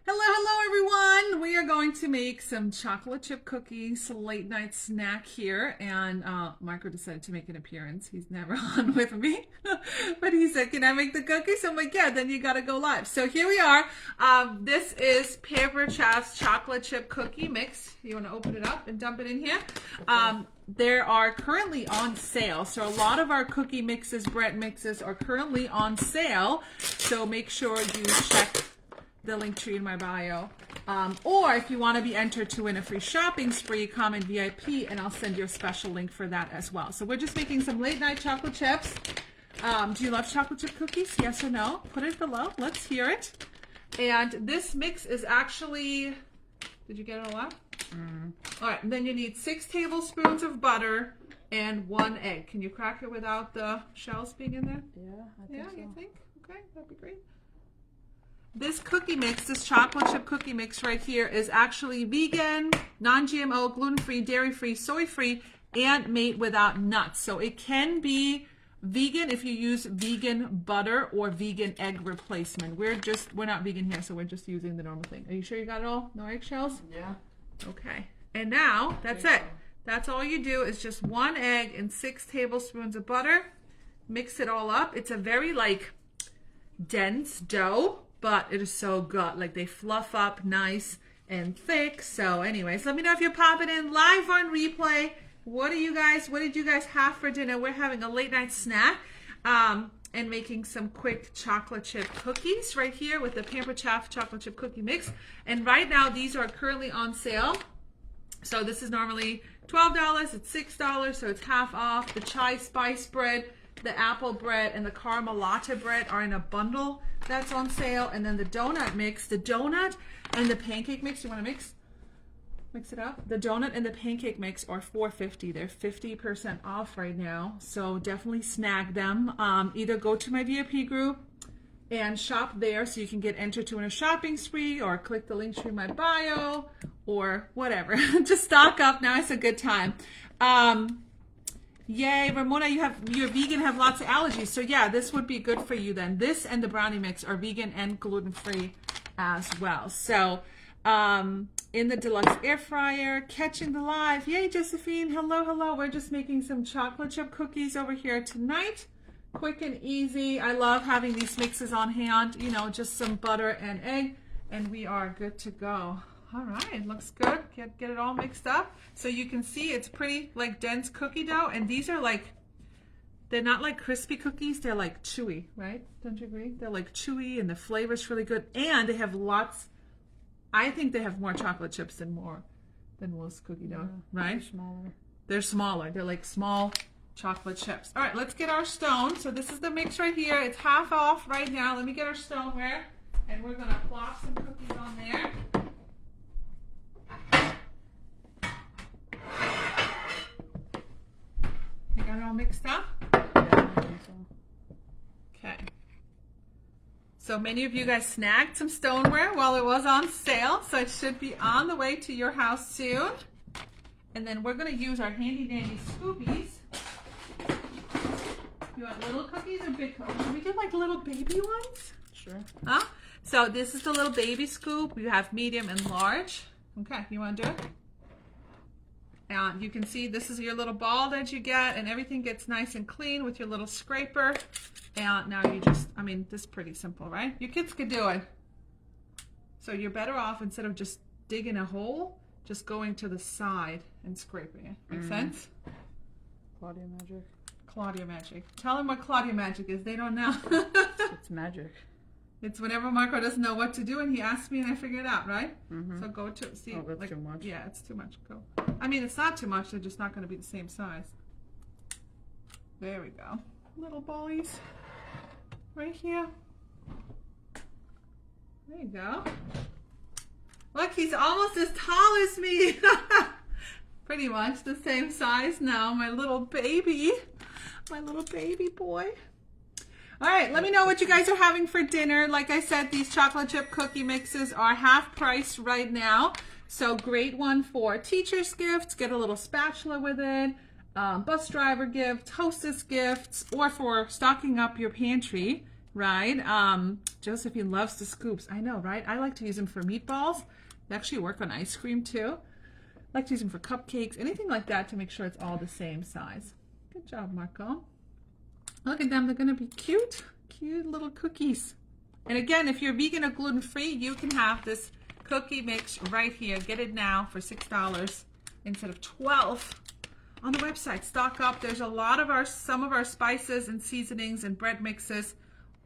Hello everyone. We are going to make some chocolate chip cookies, late night snack here. And Marco decided to make an appearance. He's never on with me. But he said, can I make the cookies? I'm like, yeah, then you got to go live. So here we are. This is Pepper Chef's chocolate chip cookie mix. You want to open it up and dump it in here? They are currently on sale. So a lot of our cookie mixes, bread mixes are currently on sale. So make sure you check the link tree in my bio. Or if you want to be entered to win a free shopping spree, comment VIP and I'll send you a special link for that as well. So we're just making some late night chocolate chips. Do you love chocolate chip cookies? Yes or no? Put it below. Let's hear it. And this mix is actually, did you get it all out? All right, and then you need 6 tablespoons of butter and 1 egg. Can you crack it without the shells being in there? Yeah, I think so. You think? Okay, that'd be great. This cookie mix, this chocolate chip cookie mix right here is actually vegan, non-GMO, gluten-free, dairy-free, soy-free, and made without nuts. So it can be vegan if you use vegan butter or vegan egg replacement. We're not vegan here, so we're just using the normal thing. Are you sure you got it all? No eggshells? Yeah. Okay. And now, that's it. That's all you do is just 1 egg and 6 tablespoons of butter. Mix it all up. It's a very dense dough, but it is so good. Like they fluff up nice and thick. So anyways, let me know if you're popping in live on replay. What did you guys have for dinner? We're having a late night snack and making some quick chocolate chip cookies right here with the Pampered Chef chocolate chip cookie mix. And right now these are currently on sale. So this is normally $12, it's $6, so it's half off. The chai spice bread, the apple bread, and the caramel latte bread are in a bundle that's on sale. And then the donut mix, the donut and the pancake mix, you want to mix it up? The donut and the pancake mix are $4.50. They're 50% off right now, so definitely snag them. Either go to my VIP group and shop there so you can get entered to win a shopping spree, or click the link through my bio, or whatever. Just stock up. Now it's a good time. Yay, Ramona, you're vegan, have lots of allergies. So yeah, this would be good for you then. This and the brownie mix are vegan and gluten-free as well. So in the deluxe air fryer, catching the live. Yay, Josephine. Hello. We're just making some chocolate chip cookies over here tonight. Quick and easy. I love having these mixes on hand. You know, just some butter and egg, and we are good to go. All right, looks good. Get it all mixed up. So you can see it's pretty dense cookie dough, and these are they're not like crispy cookies, they're like chewy, right? Don't you agree? They're like chewy and the flavor's really good, and they have lots. I think they have more chocolate chips than most cookie dough, right? They're smaller. They're smaller. They're like small chocolate chips. All right, let's get our stone. So this is the mix right here. It's half off right now. Let me get our stoneware, and we're gonna plop some cookies on there. You got it all mixed up? Yeah, I think so. Okay. So many of you guys snagged some stoneware while it was on sale, so it should be on the way to your house soon. And then we're going to use our handy dandy scoopies. You want little cookies or big cookies? Can we do little baby ones? Sure. Huh? So this is the little baby scoop. We have medium and large. Okay, you want to do it? And you can see this is your little ball that you get, and everything gets nice and clean with your little scraper. And now you just, this is pretty simple, right? Your kids could do it. So you're better off, instead of just digging a hole, just going to the side and scraping it. Make sense? Claudia magic. Claudia magic. Tell them what Claudia magic is. They don't know. It's magic. It's whenever Marco doesn't know what to do and he asks me and I figure it out, right? Mm-hmm. So go to, see. Oh, that's too much. Yeah, it's too much. Go. It's not too much. They're just not going to be the same size. There we go. Little ballies. Right here. There you go. Look, he's almost as tall as me. Pretty much the same size now. My little baby boy. All right, let me know what you guys are having for dinner. Like I said, these chocolate chip cookie mixes are half price right now. So great one for teacher's gifts. Get a little spatula with it. Bus driver gift, hostess gifts, or for stocking up your pantry. right? Josephine loves the scoops. I know, right? I like to use them for meatballs. They actually work on ice cream too. I like to use them for cupcakes, anything like that to make sure it's all the same size. Good job, Marco. Look at them. They're going to be cute. Cute little cookies. And again, if you're vegan or gluten-free, you can have this cookie mix right here. Get it now for $6 instead of $12 on the website. Stock up. There's a lot of some of our spices and seasonings and bread mixes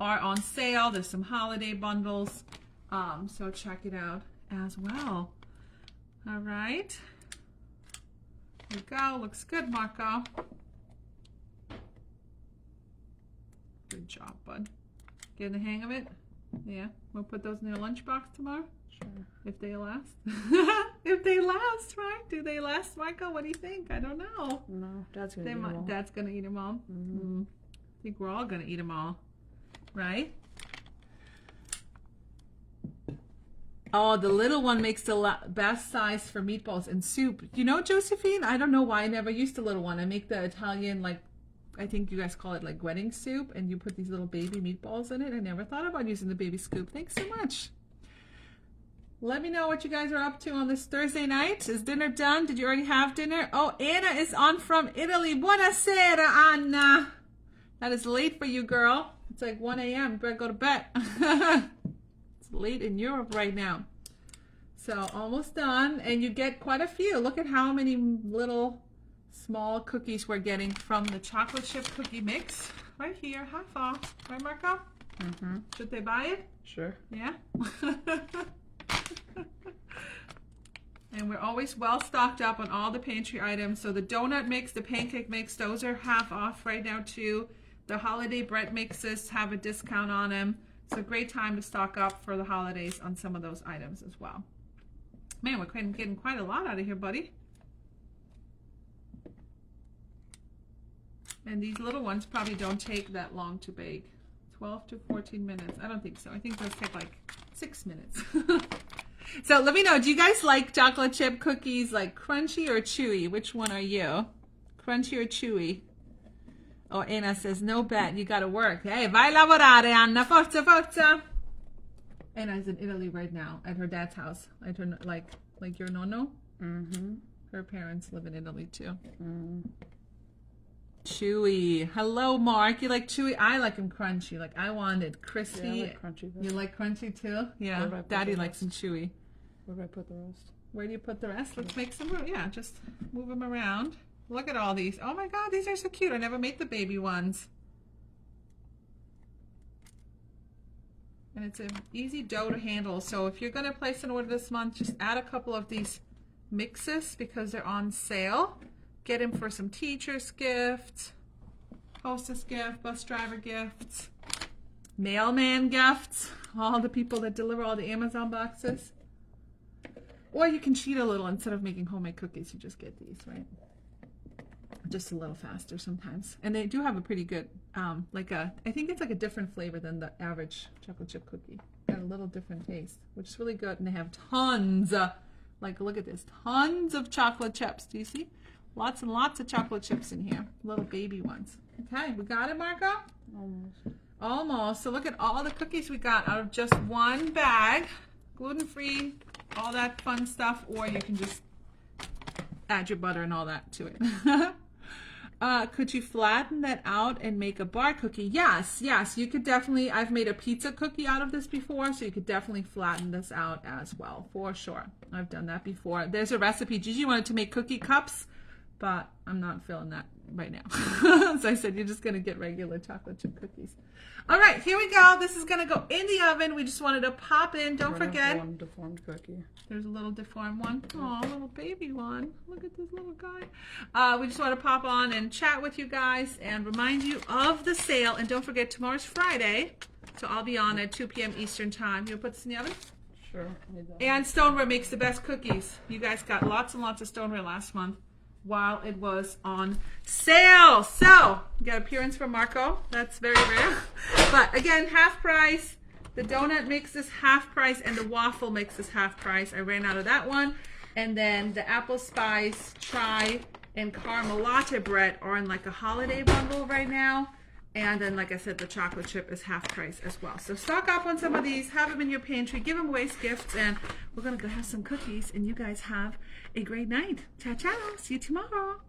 are on sale. There's some holiday bundles. So check it out as well. All right. There we go. Looks good, Marco. Good job, bud. Getting the hang of it? Yeah. We'll put those in your lunchbox tomorrow? Sure. If they last. If they last, right? Do they last, Michael? What do you think? I don't know. No, Dad's gonna eat them all. Dad's gonna eat them all. Mm-hmm. I think we're all gonna eat them all, right? Oh, the little one makes the best size for meatballs and soup. You know, Josephine, I don't know why I never used the little one. I make the Italian, like, I think you guys call it like wedding soup, and you put these little baby meatballs in it. I never thought about using the baby scoop. Thanks so much. Let me know what you guys are up to on this Thursday night. Is dinner done? Did you already have dinner? Oh, Anna is on from Italy. Buonasera, Anna. That is late for you, girl. It's like 1 a.m. You better go to bed. It's late in Europe right now. So almost done. And you get quite a few. Look at how many little small cookies we're getting from the chocolate chip cookie mix. Right here, half off. Right, Marco? Mm-hmm. Should they buy it? Sure. Yeah. And we're always well stocked up on all the pantry items. So the donut mix, the pancake mix, those are half off right now too. The holiday bread mixes have a discount on them. It's a great time to stock up for the holidays on some of those items as well. Man, we're getting quite a lot out of here, buddy. And these little ones probably don't take that long to bake. 12 to 14 minutes. I don't think so. I think those take like 6 minutes. So let me know, do you guys like chocolate chip cookies like crunchy or chewy? Which one are you? Crunchy or chewy? Oh, Anna says, no bet, you gotta work. Hey, vai lavorare, Anna, forza, forza. Anna's in Italy right now at her dad's house. At her, like your nonno. Mm-hmm. Her parents live in Italy too. Mm. Chewy. Hello, Mark. You like chewy? I like them crunchy. Like I wanted crispy. Yeah, I like crunchy. You like crunchy too? Yeah. Where do I put Daddy the likes them chewy. Where do I put the rest? Where do you put the rest? Let's make some room. Yeah, just move them around. Look at all these. Oh my God, these are so cute. I never made the baby ones. And it's an easy dough to handle. So if you're going to place an order this month, just add a couple of these mixes because they're on sale. Get them for some teacher's gifts, hostess gift, bus driver gifts, mailman gifts, all the people that deliver all the Amazon boxes. Or you can cheat a little. Instead of making homemade cookies, you just get these, right? Just a little faster sometimes. And they do have a pretty good, I think it's like a different flavor than the average chocolate chip cookie. Got a little different taste, which is really good. And they have tons, look at this, tons of chocolate chips. Do you see? Lots and lots of chocolate chips in here. Little baby ones. Okay, we got it, Marco? Almost. Almost. So look at all the cookies we got out of just one bag. Gluten-free, all that fun stuff. Or you can just add your butter and all that to it. Could you flatten that out and make a bar cookie? Yes, you could definitely. I've made a pizza cookie out of this before, so you could definitely flatten this out as well, for sure. I've done that before. There's a recipe. Gigi wanted to make cookie cups, but I'm not feeling that right now. So I said, you're just going to get regular chocolate chip cookies. All right, here we go. This is going to go in the oven. We just wanted to pop in. Don't forget. One deformed cookie. There's a little deformed one. Oh, a little baby one. Look at this little guy. We just want to pop on and chat with you guys and remind you of the sale. And don't forget, tomorrow's Friday, so I'll be on at 2 p.m. Eastern time. You'll put this in the oven? Sure. Need that. And Stoneware makes the best cookies. You guys got lots and lots of Stoneware last month while it was on sale. So, you got appearance from Marco. That's very rare. But again, half price. The donut mix is half price and the waffle mix is half price. I ran out of that one. And then the apple spice, chai, and caramel latte bread are in like a holiday bundle right now. And then, like I said, the chocolate chip is half price as well. So stock up on some of these, have them in your pantry, give them away as gifts, and we're going to go have some cookies, and you guys have a great night. Ciao, ciao. See you tomorrow.